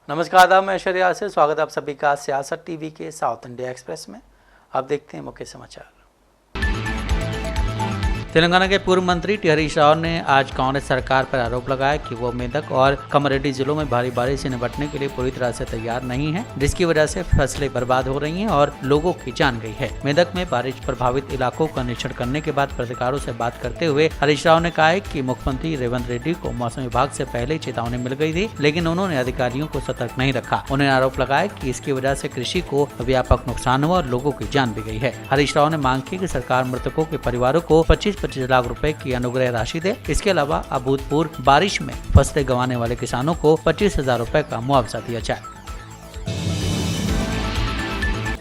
नमस्कार, आदाब, मैं ऐश्वर्या से स्वागत है आप सभी का सियासत टीवी के साउथ इंडिया एक्सप्रेस में। अब देखते हैं मुख्य समाचार। तेलंगाना के पूर्व मंत्री टी हरीश राव ने आज कांग्रेस सरकार पर आरोप लगाया कि वो मेदक और कमारेड्डी जिलों में भारी बारिश से निपटने के लिए पूरी तरह से तैयार नहीं है, जिसकी वजह से फसलें बर्बाद हो रही हैं और लोगों की जान गई है। मेदक में बारिश प्रभावित इलाकों का निरीक्षण करने के बाद पत्रकारों से बात करते हुए हरीश राव ने कहा है कि मुख्यमंत्री रेवंत रेड्डी को मौसम विभाग से पहले चेतावनी मिल गई थी, लेकिन उन्होंने अधिकारियों को सतर्क नहीं रखा। उन्होंने आरोप लगाया कि इसकी वजह से कृषि को व्यापक नुकसान हुआ और लोगों की जान भी गई है। हरीश राव ने मांग की कि सरकार मृतकों के परिवारों को 25-25 लाख रुपए की अनुग्रह राशि दे। इसके अलावा अभूतपूर्व बारिश में फसलें गंवाने वाले किसानों को 25,000 रुपए का मुआवजा दिया जाए।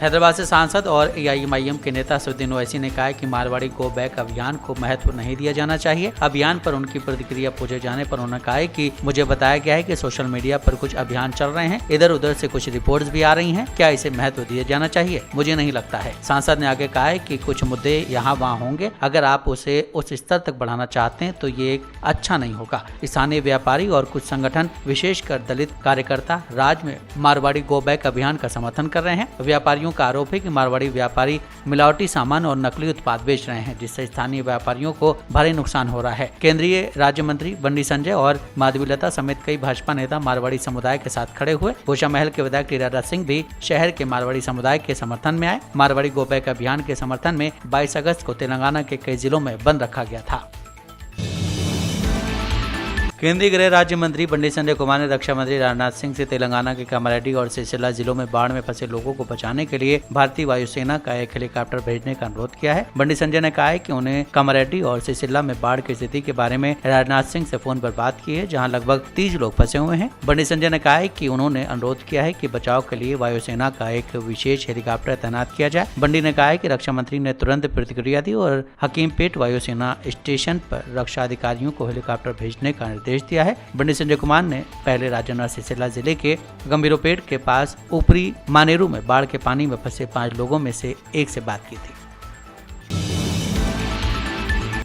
हैदराबाद से सांसद और एआईएमआईएम के नेता असदुद्दीन ओवैसी ने कहा है कि मारवाड़ी गो बैक अभियान को महत्व नहीं दिया जाना चाहिए। अभियान पर उनकी प्रतिक्रिया पूछे जाने पर उन्होंने कहा है कि मुझे बताया गया है कि सोशल मीडिया पर कुछ अभियान चल रहे हैं, इधर उधर से कुछ रिपोर्ट्स भी आ रही हैं, क्या इसे महत्व दिया जाना चाहिए? मुझे नहीं लगता है। सांसद ने आगे कहा है कि कुछ मुद्दे यहाँ वहाँ होंगे, अगर आप उसे उस स्तर तक बढ़ाना चाहते हैं तो ये एक अच्छा नहीं होगा। स्थानीय व्यापारी और कुछ संगठन विशेषकर दलित कार्यकर्ता राज्य में मारवाड़ी गो बैक अभियान का समर्थन कर रहे हैं। व्यापारियों का आरोप है कि मारवाड़ी व्यापारी मिलावटी सामान और नकली उत्पाद बेच रहे हैं, जिससे स्थानीय व्यापारियों को भारी नुकसान हो रहा है। केंद्रीय राज्य मंत्री बंडी संजय और माधवीलता समेत कई भाजपा नेता मारवाड़ी समुदाय के साथ खड़े हुए। गोशामहल के विधायक टी राजा सिंह भी शहर के मारवाड़ी समुदाय के समर्थन में आए। मारवाड़ी गो बैक अभियान के समर्थन में 22 अगस्त को तेलंगाना के कई जिलों में बंद रखा गया था। केंद्रीय गृह राज्य मंत्री बंडी संजय कुमार ने रक्षा मंत्री राजनाथ सिंह से तेलंगाना के कमारेड्डी और सिरसिल्ला जिलों में बाढ़ में फंसे लोगों को बचाने के लिए भारतीय वायुसेना का एक हेलीकॉप्टर भेजने का अनुरोध किया है। बंडी संजय ने कहा है कि उन्हें कमारेड्डी और सिरसिल्ला में बाढ़ की स्थिति के बारे में राजनाथ सिंह से फोन पर बात की है, जहाँ लगभग 30 लोग फंसे हुए हैं। बंडी संजय ने कहा है कि उन्होंने अनुरोध किया है कि बचाव के लिए वायुसेना का एक विशेष हेलीकॉप्टर तैनात किया जाए। बंडी ने कहा है कि रक्षा मंत्री ने तुरंत प्रतिक्रिया दी और हकीमपेट वायुसेना स्टेशन पर रक्षा अधिकारियों को हेलीकॉप्टर भेजने का निर्देश दिया है। बंडी संजय कुमार ने पहले राजौरी सिरसिल्ला जिले के गंभीरोपेट के पास ऊपरी मानेरू में बाढ़ के पानी में फंसे 5 लोगों में से एक से बात की थी।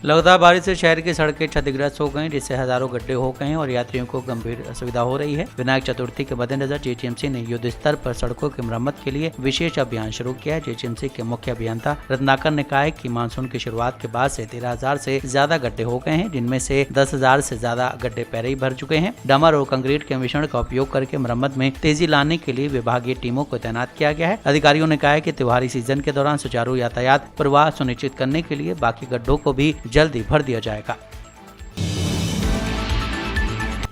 लगातार बारिश से शहर की सड़कें क्षतिग्रस्त हो गईं, जिससे हजारों गड्ढे हो गए हैं और यात्रियों को गंभीर असुविधा हो रही है। विनायक चतुर्थी के मद्देनजर जेएचएमसी ने युद्ध स्तर पर सड़कों की मरम्मत के लिए विशेष अभियान शुरू किया है। जेएचएमसी के मुख्य अभियंता रत्नाकर ने कहा है कि मानसून की शुरुआत के बाद से 13,000 से ज्यादा गड्ढे हो गए हैं, जिनमें से 10,000 से ज्यादा गड्ढे पहले ही भर चुके हैं। डमर और कंक्रीट के मिश्रण का उपयोग करके मरम्मत में तेजी लाने के लिए विभागीय टीमों को तैनात किया गया है। अधिकारियों ने कहा है कि त्योहारी सीजन के दौरान सुचारू यातायात प्रवाह सुनिश्चित करने के लिए बाकी गड्ढों को भी जल्दी भर दिया जाएगा।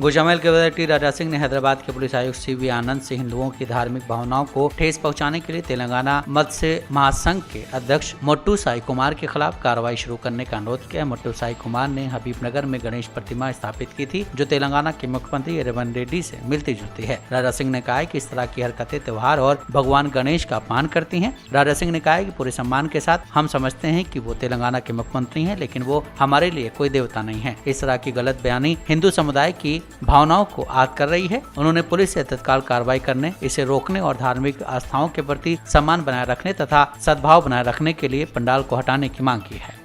गोशामहल के विधायक टी राजा सिंह ने हैदराबाद के पुलिस आयुक्त सीवी आनंद से हिंदुओं की धार्मिक भावनाओं को ठेस पहुंचाने के लिए तेलंगाना मत्स्य महासंघ के अध्यक्ष मोट्टू साई कुमार के खिलाफ कार्रवाई शुरू करने का अनुरोध किया। मोट्टू साई कुमार ने हबीबनगर में गणेश प्रतिमा स्थापित की थी, जो तेलंगाना के मुख्यमंत्री रेवंत रेड्डी से मिलती जुलती है। राजा सिंह ने कहा है कि इस तरह की हरकतें त्योहार और भगवान गणेश का अपमान करती हैं। राजा सिंह ने कहा है कि पूरे सम्मान के साथ हम समझते हैं कि वो तेलंगाना के मुख्यमंत्री हैं, लेकिन वो हमारे लिए कोई देवता नहीं है। इस तरह की गलत बयानी हिंदू समुदाय की भावनाओं को आहत कर रही है। उन्होंने पुलिस से तत्काल कार्रवाई करने, इसे रोकने और धार्मिक आस्थाओं के प्रति सम्मान बनाए रखने तथा सद्भाव बनाए रखने के लिए पंडाल को हटाने की मांग की है।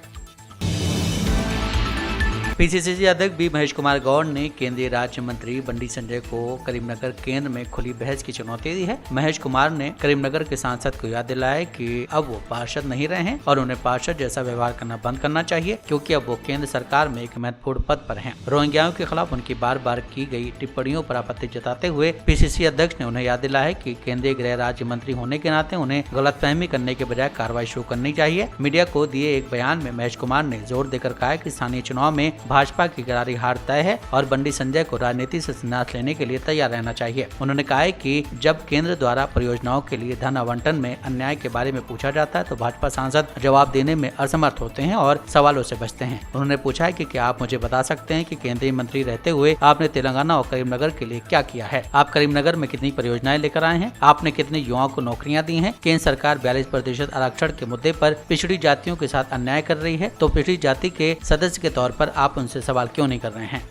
पीसीसी अध्यक्ष बी महेश कुमार गौड़ ने केंद्रीय राज्य मंत्री बंडी संजय को करीमनगर केंद्र में खुली बहस की चुनौती दी है। महेश कुमार ने करीमनगर के सांसद को याद दिलाया कि अब वो पार्षद नहीं रहे हैं और उन्हें पार्षद जैसा व्यवहार करना बंद करना चाहिए, क्योंकि अब वो केंद्र सरकार में एक महत्वपूर्ण पद पर हैं। रोहिंग्याओं के खिलाफ उनकी बार बार की गई टिप्पणियों पर आपत्ति जताते हुए पीसीसी अध्यक्ष ने उन्हें याद दिलाया कि केंद्रीय गृह राज्य मंत्री होने के नाते उन्हें गलतफहमी करने के बजाय कार्रवाई शुरू करनी चाहिए। मीडिया को दिए एक बयान में महेश कुमार ने जोर देकर कहा कि स्थानीय चुनाव में भाजपा की करारी हार तय है और बंडी संजय को राजनीति से संन्यास लेने के लिए तैयार रहना चाहिए। उन्होंने कहा है कि जब केंद्र द्वारा परियोजनाओं के लिए धन आवंटन में अन्याय के बारे में पूछा जाता है तो भाजपा सांसद जवाब देने में असमर्थ होते हैं और सवालों से बचते हैं। उन्होंने पूछा है कि क्या आप मुझे बता सकते हैं कि केंद्रीय मंत्री रहते हुए आपने तेलंगाना और करीमनगर के लिए क्या किया है? आप करीमनगर में कितनी परियोजनाएं लेकर आए हैं? आपने कितने युवाओं को नौकरियां दी हैं? केंद्र सरकार 42% आरक्षण के मुद्दे पर पिछड़ी जातियों के साथ अन्याय कर रही है, तो पिछड़ी जाति के सदस्य के तौर पर आप उनसे सवाल क्यों नहीं कर रहे हैं?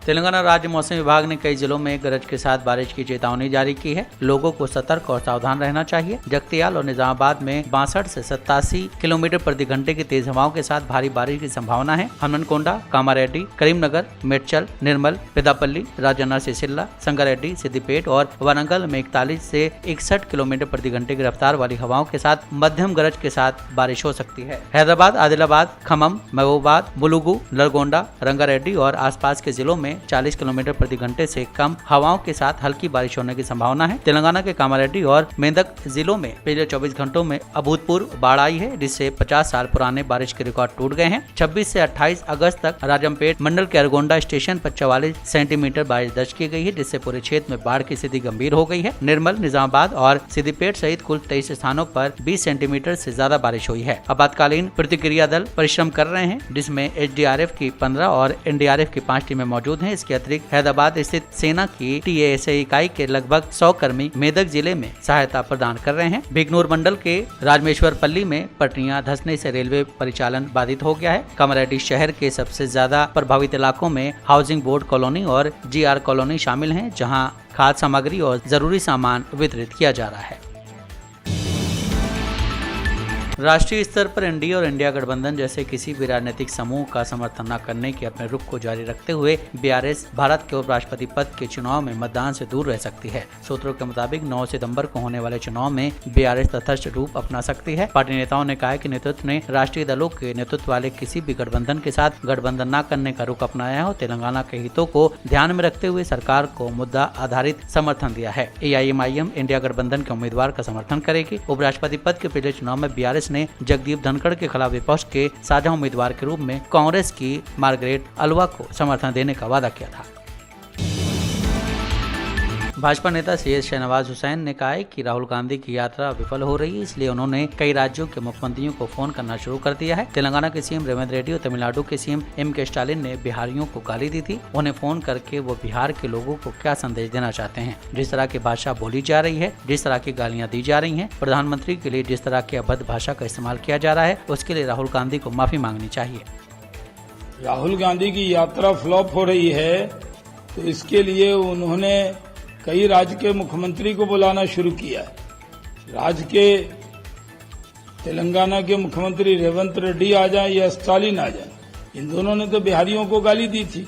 तेलंगाना राज्य मौसम विभाग ने कई जिलों में गरज के साथ बारिश की चेतावनी जारी की है। लोगों को सतर्क और सावधान रहना चाहिए। जगतियाल और निजामाबाद में 62 से 87 किलोमीटर प्रति घंटे की तेज हवाओं के साथ भारी बारिश की संभावना है। हनुमनकोंडा, कामारेड्डी, करीमनगर, मेडचल, निर्मल, पेदापल्ली, राजन्ना, सिसिल्ला, संगारेड्डी, सिद्दीपेट और वारंगल में 41 से 61 किलोमीटर प्रति घंटे की रफ्तार वाली हवाओं के साथ मध्यम गरज के साथ बारिश हो सकती है। हैदराबाद, आदिलाबाद, खम्मम, महबूबाबाद, मुलुगु, नलगोंडा, रंगारेड्डी और आसपास के जिलों में 40 किलोमीटर प्रति घंटे से कम हवाओं के साथ हल्की बारिश होने की संभावना है। तेलंगाना के कामारेड्डी और मेदक जिलों में पिछले 24 घंटों में अभूतपूर्व बाढ़ आई है, जिससे 50 साल पुराने बारिश के रिकॉर्ड टूट गए हैं। 26 से 28 अगस्त तक राजमपेट मंडल के अरगोंडा स्टेशन पर 44 सेंटीमीटर बारिश दर्ज की गई है, जिससे पूरे क्षेत्र में बाढ़ की स्थिति गंभीर हो गई है। निर्मल, निजामाबाद और सिद्दीपेट सहित कुल 23 स्थानों पर 20 सेंटीमीटर से ज्यादा बारिश हुई है। आपातकालीन प्रतिक्रिया दल परिश्रम कर रहे हैं, जिसमें SDRF की 15 और NDRF की 5 टीमें मौजूद हैं। इसके अतिरिक्त हैदराबाद स्थित सेना की TASA इकाई के लगभग 100 कर्मी मेदक जिले में सहायता प्रदान कर रहे हैं। बिगनूर मंडल के राजमेश्वरपल्ली में पटरियां धंसने से रेलवे परिचालन बाधित हो गया है। कामारेड्डी शहर के सबसे ज्यादा प्रभावित इलाकों में हाउसिंग बोर्ड कॉलोनी और GR कॉलोनी शामिल हैं, जहां खाद्य सामग्री और जरूरी सामान वितरित किया जा रहा है। राष्ट्रीय स्तर पर NDA और इंडिया गठबंधन जैसे किसी भी राजनीतिक समूह का समर्थन न करने के अपने रुख को जारी रखते हुए BRS भारत के उपराष्ट्रपति पद के चुनाव में मतदान से दूर रह सकती है। सूत्रों के मुताबिक 9 सितंबर को होने वाले चुनाव में BRS तटस्थ रूप अपना सकती है। पार्टी नेताओं ने कहा कि नेतृत्व ने राष्ट्रीय दलों के नेतृत्व वाले किसी भी गठबंधन के साथ गठबंधन न करने का रुख अपनाया है और तेलंगाना के हितों को ध्यान में रखते हुए सरकार को मुद्दा आधारित समर्थन दिया है। AIMIM इंडिया गठबंधन के उम्मीदवार का समर्थन करेगी। उपराष्ट्रपति पद के पिछले चुनाव में BRS ने जगदीप धनखड़ के खिलाफ विपक्ष के साझा उम्मीदवार के रूप में कांग्रेस की मार्गरेट अलवा को समर्थन देने का वादा किया था। भाजपा नेता सैयद शहनवाज हुसैन ने कहा है कि राहुल गांधी की यात्रा विफल हो रही है, इसलिए उन्होंने कई राज्यों के मुख्यमंत्रियों को फोन करना शुरू कर दिया है। तेलंगाना के CM रेवंत रेड्डी और तमिलनाडु के CM MK स्टालिन ने बिहारियों को गाली दी थी। उन्हें फोन करके वो बिहार के लोगों को क्या संदेश देना चाहते हैं। जिस तरह की भाषा बोली जा रही है, जिस तरह की गालियाँ दी जा रही है, प्रधानमंत्री के लिए जिस तरह की अभद्र भाषा का इस्तेमाल किया जा रहा है, उसके लिए राहुल गांधी को माफी मांगनी चाहिए। राहुल गांधी की यात्रा फ्लॉप हो रही है, तो इसके लिए उन्होंने कई राज्य के मुख्यमंत्री को बुलाना शुरू किया है। राज्य के तेलंगाना के मुख्यमंत्री रेवंत रेड्डी आ जाए या स्टालिन आ जाए, इन दोनों ने तो बिहारियों को गाली दी थी।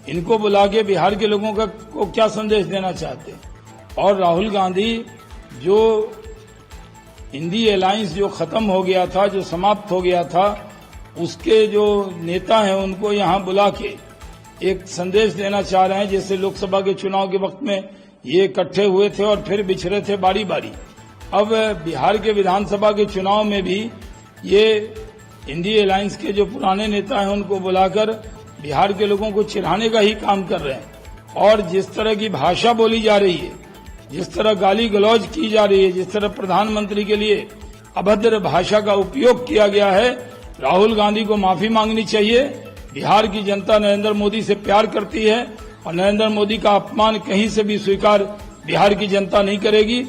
इनको बुला के बिहार के लोगों को क्या संदेश देना चाहते हैं। और राहुल गांधी जो इंडी अलायंस जो खत्म हो गया था, जो समाप्त हो गया था, उसके जो नेता हैं उनको यहाँ बुला के एक संदेश देना चाह रहे हैं। जैसे लोकसभा के चुनाव के वक्त में ये इकट्ठे हुए थे और फिर बिछड़े थे बारी बारी। अब बिहार के विधानसभा के चुनाव में भी ये इंडिया अलायंस के जो पुराने नेता हैं उनको बुलाकर बिहार के लोगों को चिढ़ाने का ही काम कर रहे हैं। और जिस तरह की भाषा बोली जा रही है, जिस तरह गाली गलौज की जा रही है, जिस तरह प्रधानमंत्री के लिए अभद्र भाषा का उपयोग किया गया है, राहुल गांधी को माफी मांगनी चाहिए। बिहार की जनता नरेंद्र मोदी से प्यार करती है और नरेंद्र मोदी का अपमान कहीं से भी स्वीकार बिहार की जनता नहीं करेगी।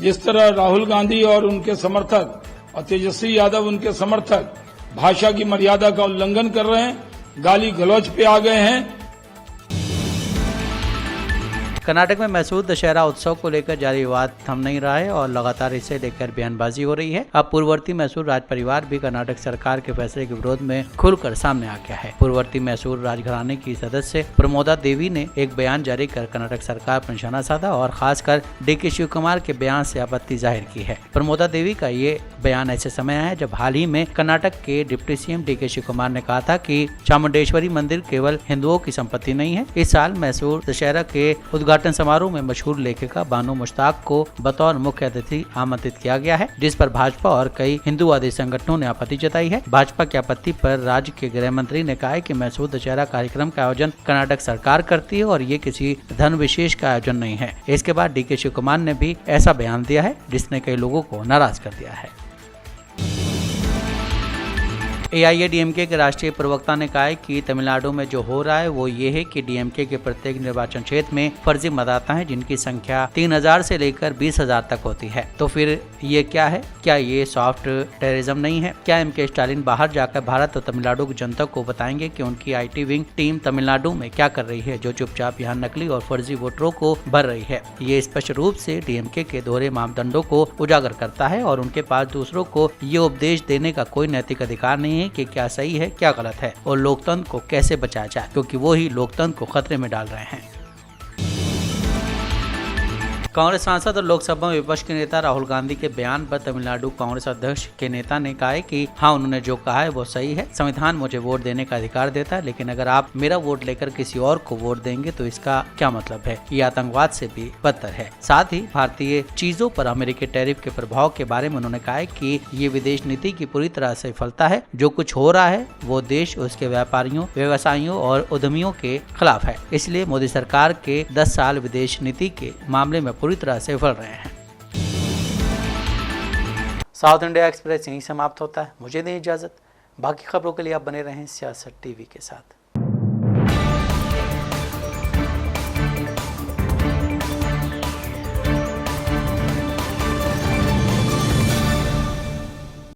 जिस तरह राहुल गांधी और उनके समर्थक और तेजस्वी यादव उनके समर्थक भाषा की मर्यादा का उल्लंघन कर रहे हैं, गाली गलौज पे आ गए हैं। कर्नाटक में मैसूर दशहरा उत्सव को लेकर जारी विवाद थम नहीं रहा है और लगातार इसे लेकर बयानबाजी हो रही है। अब पूर्ववर्ती मैसूर राज परिवार भी कर्नाटक सरकार के फैसले के विरोध में खुलकर सामने आ गया है। पूर्ववर्ती मैसूर राजघराने की सदस्य प्रमोदा देवी ने एक बयान जारी कर कर्नाटक सरकार पर निशाना साधा और खासकर DK शिव कुमार के बयान से आपत्ति जाहिर की है। प्रमोदा देवी का ये बयान ऐसे समय आया जब हाल ही में कर्नाटक के deputy CM DK Shiv Kumar ने कहा था कि चामुंडेश्वरी मंदिर केवल हिंदुओं की संपत्ति नहीं है। इस साल मैसूर दशहरा के उद्घाटन समारोह में मशहूर लेखिका बानो मुश्ताक को बतौर मुख्य अतिथि आमंत्रित किया गया है, जिस पर भाजपा और कई हिंदूवादी संगठनों ने आपत्ति जताई है। भाजपा की आपत्ति पर राज्य के गृह मंत्री ने कहा है कि मैसूर दशहरा कार्यक्रम का आयोजन कर्नाटक सरकार करती है और ये किसी धन विशेष का आयोजन नहीं है। इसके बाद DK शिव कुमार ने भी ऐसा बयान दिया है, जिसने कई लोगों को नाराज कर दिया है। AIADMK के राष्ट्रीय प्रवक्ता ने कहा है कि तमिलनाडु में जो हो रहा है वो ये है कि DMK के प्रत्येक निर्वाचन क्षेत्र में फर्जी मतदाता हैं जिनकी संख्या 3000 से लेकर 20,000 तक होती है। तो फिर ये क्या है? क्या ये सॉफ्ट टेररिज्म नहीं है? क्या MK स्टालिन बाहर जाकर भारत और तमिलनाडु की जनता को बताएंगे कि उनकी IT विंग टीम तमिलनाडु में क्या कर रही है, जो चुपचाप यहाँ नकली और फर्जी वोटरों को भर रही है? ये स्पष्ट रूप से DMK के दोहरे मापदंडों को उजागर करता है और उनके पास दूसरों को ये उपदेश देने का कोई नैतिक अधिकार नहीं है कि क्या सही है क्या गलत है और लोकतंत्र को कैसे बचाया जाए, क्योंकि वो ही लोकतंत्र को खतरे में डाल रहे हैं। कांग्रेस सांसद और लोकसभा में विपक्ष के नेता राहुल गांधी के बयान पर तमिलनाडु कांग्रेस अध्यक्ष के नेता ने कहा है कि हाँ, उन्होंने जो कहा है वो सही है। संविधान मुझे वोट देने का अधिकार देता है, लेकिन अगर आप मेरा वोट लेकर किसी और को वोट देंगे तो इसका क्या मतलब है? ये आतंकवाद से भी बदतर है। साथ ही भारतीय चीजों पर अमेरिकी टैरिफ के प्रभाव के बारे में उन्होंने कहा है कि ये विदेश नीति की पूरी तरह से विफलता है। जो कुछ हो रहा है वो देश, उसके व्यापारियों, व्यवसायियों और उद्यमियों के खिलाफ है। इसलिए मोदी सरकार के 10 साल विदेश नीति के मामले में पूरी तरह से विफल रहे हैं। साउथ इंडिया एक्सप्रेस यहीं समाप्त होता है। मुझे दें इजाजत। बाकी खबरों के लिए आप बने रहें सियासत टीवी के साथ।